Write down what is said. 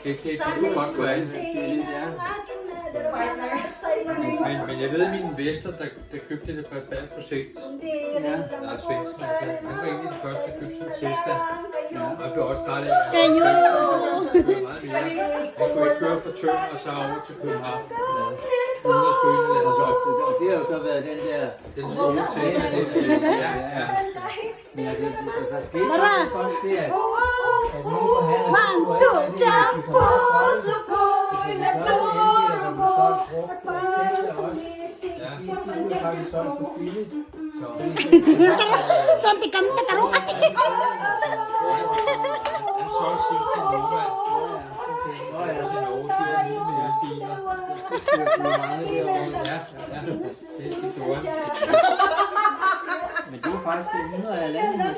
Det kunne godt gå an. Men jeg ved, at mine vester, der købte det første projekt, Lars Svendsen, han var egentlig den første, der købte sådan en Cessna. Og han blev også træt af det. Han kunne meget mere. Han kunne ikke køre fra Tønder og så over til København. Uden at skynde lidt. Og det har jo så været den der... Den store Cessna. Ja. Men altså, der skete faktisk også det, at nogen forhandler... One, two, jump, Santi kanta karuhat. Han solgte sin til Nova. Nå ja, det er Norge, de er lige mere biler. Ja, det gjorde han. Men det var faktisk 100 af landet med